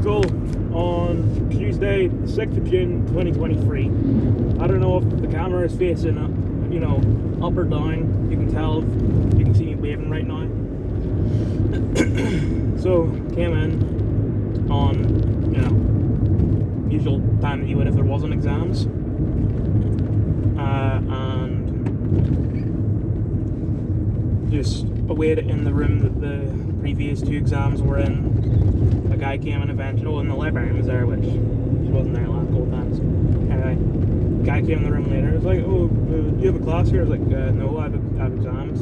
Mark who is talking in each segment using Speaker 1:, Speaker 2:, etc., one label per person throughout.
Speaker 1: school on Tuesday, 6th of June 2023. I don't know if the camera is facing up or down. You can tell if you can see me waving right now. So, came in on, usual time that you would if there wasn't exams. And just awaited in the room that the previous two exams were in. A guy came in eventually, and the librarian was there, which she wasn't there last couple times. Anyway, guy came in the room later. He was like, "Oh, do you have a class here?" I was like, "No, I have exams."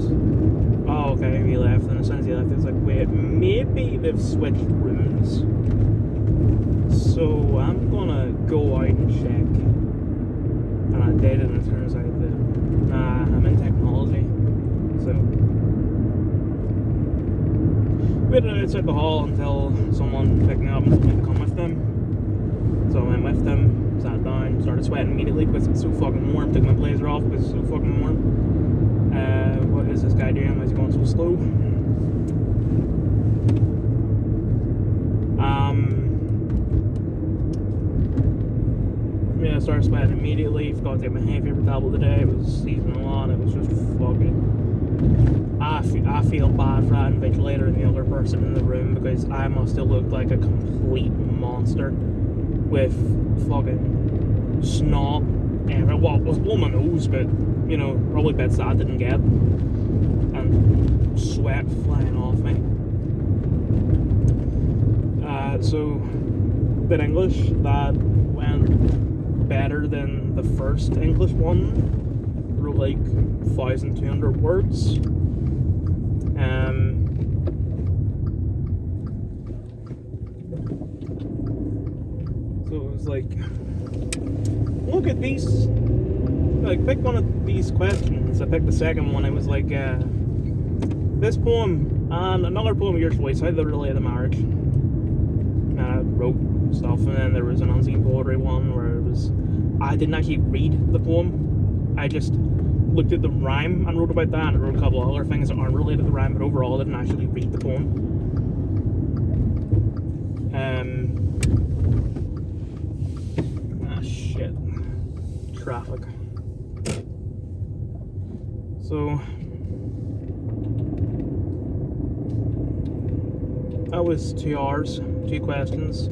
Speaker 1: "Oh, okay." He left, and as soon as he left, I was like, "Wait, maybe they've switched rooms." So I'm gonna go out and check. And I did, and it turns out that I'm in technology. So waited outside the hall until someone picked me up and told me to come with them. So I went with them, sat down, started sweating immediately because it's so fucking warm. Took my blazer off because it's so fucking warm. What is this guy doing? Why is he going so slow? Yeah, I started sweating immediately. Forgot to take my hay fever tablet today. It was seasonal on. It was just fucking... I feel bad for that invigilator and the other person in the room because I must have looked like a complete monster with fucking snot everywhere. Well, it was blown my nose, but probably bits that I didn't get, and sweat flying off me. So did English. That went better than the first English one. Wrote like 1,200 words. So it was like, look at these, like, pick one of these questions. I picked the second one. It was like, this poem and another poem of your choice, how they relate to marriage. And I wrote stuff, and then there was an unseen poetry one where it was, I didn't actually read the poem. I just looked at the rhyme and wrote about that, and I wrote a couple of other things that aren't related to the rhyme, but overall I didn't actually read the poem. Shit. Traffic. So that was 2 hours, 2 questions,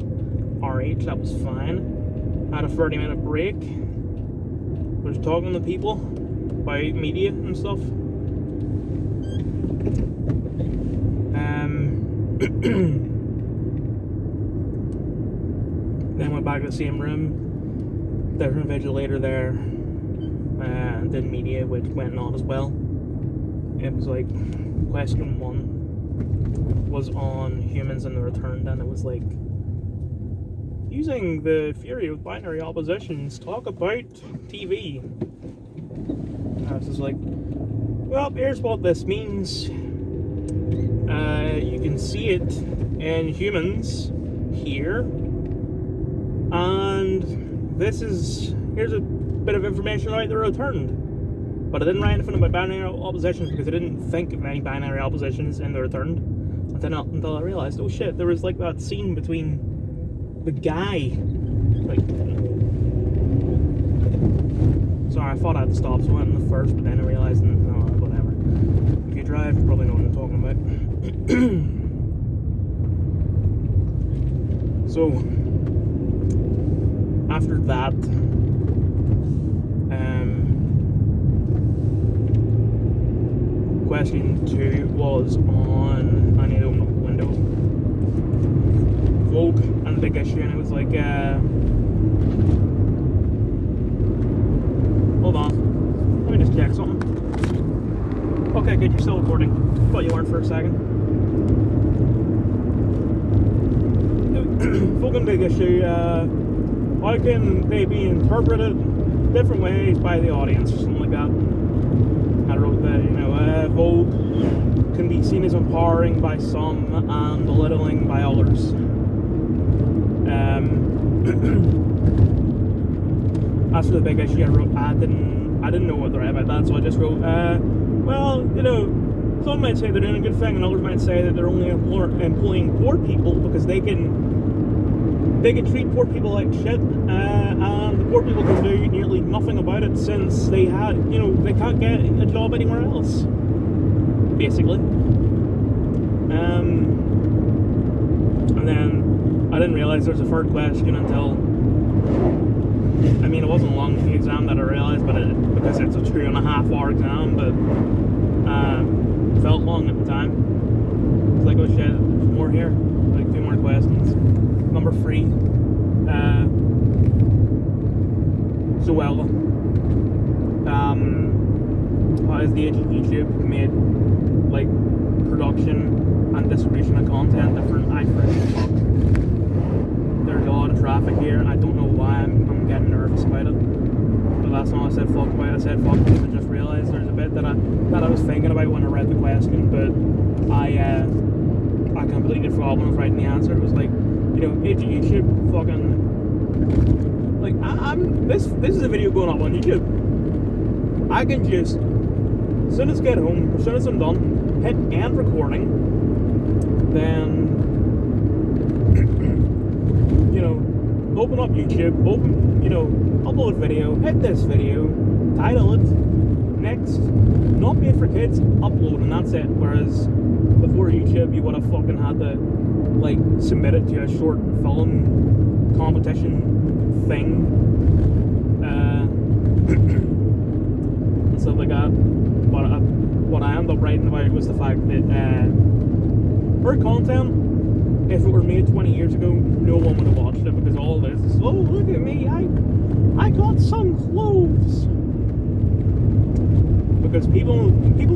Speaker 1: hour each. That was fine. I had a 30-minute break. I was talking to people about media and stuff. Then went back to the same room, different vigilator there, and did media, which went on as well. It was like, question 1 was on humans and the returned, and it was like, using the theory of binary oppositions, talk about TV. I was just like, well, here's what this means. You can see it in humans here, and here's a bit of information about the returned. But I didn't write anything about binary oppositions because I didn't think of any binary oppositions in the returned until I realized, oh shit, there was like that scene between the guy, like, sorry, I thought I had to stop, so I went in the first, but then I realized, no, whatever. If you drive, you probably know what I'm talking about. So, after that, question 2 was on, I need to open up the window, Vogue and the big issue, and it was like, hold on, let me just check something. Okay, good, you're still recording. Thought you weren't for a second. Vogue and big issue, how can they be interpreted different ways by the audience, or something like that. I wrote that, Vogue can be seen as empowering by some and belittling by others. As for the big issue, I wrote, I didn't know what to write about that, so I just wrote, well, some might say they're doing a good thing, and others might say that they're only employing poor people because they can they can treat poor people like shit, and the poor people can do nearly nothing about it since they can't get a job anywhere else, basically. And then I didn't realise there was a third question until, it wasn't a long exam that I realised, because it's a 2.5 hour exam, but felt long at the time. It's like, oh shit, there's more here, like 2 more questions. Number 3, Zoella. How is the age of YouTube made, like, production and distribution of content different? I freaking fuck. There's a lot of traffic here, and I don't know why I'm getting nervous about it. But that's not what I said fuck about. I said fuck because I just realised there's a bit that I was thinking about when I read the question, but I completely forgot when I was writing the answer. It was like, age of YouTube, fucking, like, this is a video going up on YouTube. I can just, as soon as I get home, as soon as I'm done, hit end recording, then, open up YouTube, upload video, hit this video, title it, next, not made for kids, upload, and that's it. Whereas before YouTube, you would have fucking had to, like, submit it to a short film competition thing, and stuff like that. But what I ended up writing about was the fact that her content, if it were made 20 years ago, no one would have watched it, because all this is, oh, look at me, I got some clothes. Because people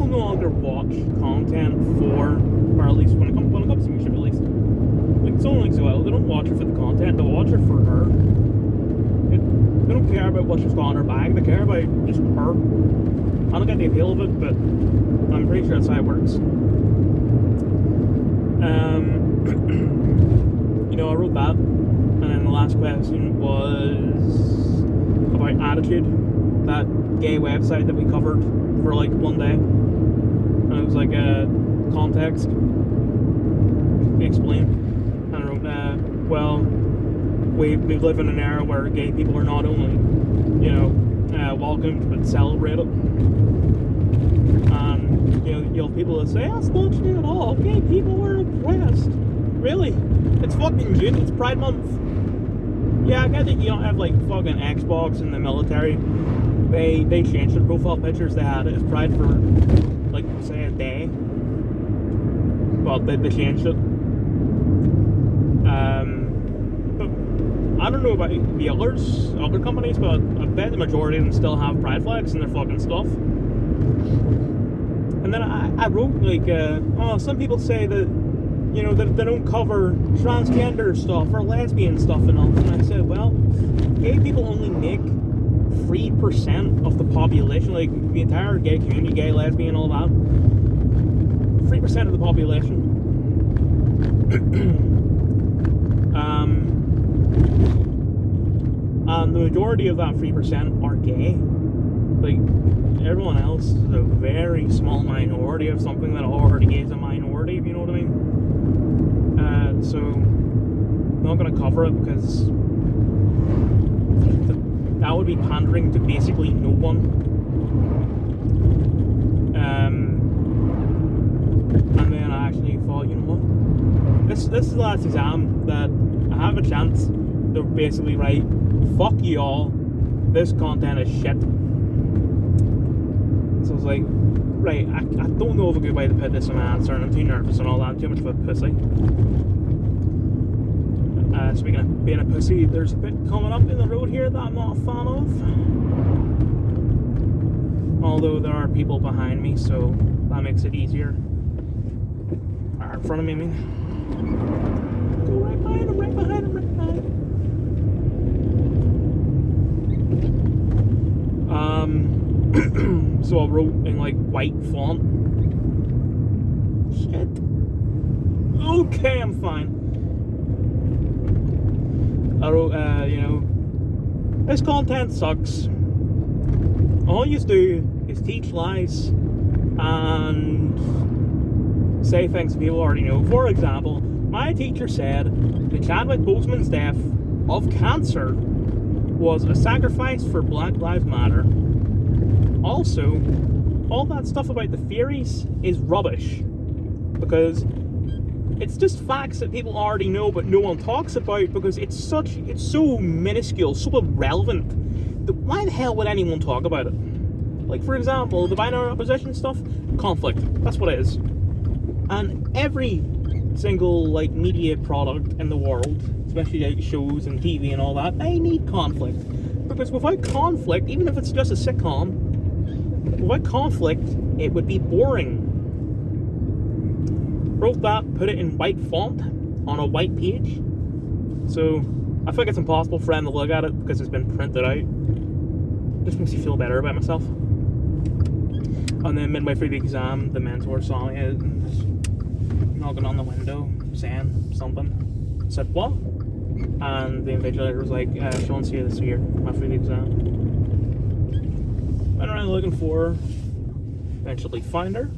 Speaker 1: no longer watch content for, or at least when it comes to YouTube, at least, like someone like Zoella, they don't watch her for the content, they watch her for her. They don't care about what she's got in her bag, they care about just her. I don't get the appeal of it, but I'm pretty sure that's how it works. I wrote that, and then the last question was about Attitude, that gay website that we covered for like one day, and it was like a context explain, and I wrote, we live in an era where gay people are not only, welcomed but celebrated, and you'll have people that say that's not true at all, gay people were oppressed. Really? It's fucking June, it's Pride Month. Yeah, I get that you don't have like fucking Xbox in the military. They changed their profile pictures. They had it as Pride for, like, say a day. Well, they changed it. But I don't know about the other companies, but I bet the majority of them still have pride flags in their fucking stuff. And then I wrote, like, some people say that, that they don't cover transgender stuff or lesbian stuff and all. And I said, well, gay people only make 3% of the population, like the entire gay community, gay, lesbian, all that. 3% of the population. And the majority of that 3% are gay. Like, everyone else is a very small minority of something that already is a minority, if you know what I mean. So I'm not going to cover it because that would be pandering to basically no one. And then I actually thought, you know what? This is the last exam that I have a chance to basically write, fuck you all, this content is shit. So I was like, right, I don't know of a good way to put this in an answer, and I'm too nervous and all that, too much of a pussy. Speaking of being a pussy, there's a bit coming up in the road here that I'm not a fan of. Although there are people behind me, so that makes it easier. Or in front of me, I mean. Go right behind him, right behind him, right behind him. So I wrote in like white font. Shit. Okay, I'm fine. I wrote, this content sucks. All you do is teach lies and say things people already know. For example, My teacher said that Chadwick Boseman's death of cancer was a sacrifice for Black Lives Matter. Also, all that stuff about the theories is rubbish, because it's just facts that people already know but no one talks about, because it's so minuscule, so irrelevant, that why the hell would anyone talk about it? Like, for example, the binary opposition stuff, conflict, that's what it is. And every single, like, media product in the world, especially like shows and TV and all that, they need conflict. Because without conflict, even if it's just a sitcom, without conflict, it would be boring. Wrote that, put it in white font on a white page. So I think it's impossible for them to look at it because it's been printed out. Just makes you feel better about myself. And then midway through the exam, the mentor saw me and was knocking on the window, saying something. I said, what? And the invigilator was like, Sean's here this year, after the exam. Went around looking for her, eventually found her.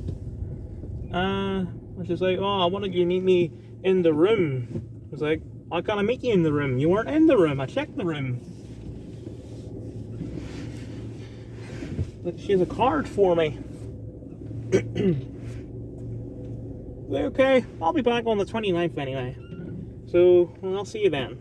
Speaker 1: She's like, oh, I wanted you to meet me in the room. I was like, I can't meet you in the room. You weren't in the room. I checked the room. But she has a card for me. Okay, I'll be back on the 29th anyway. So, I'll see you then.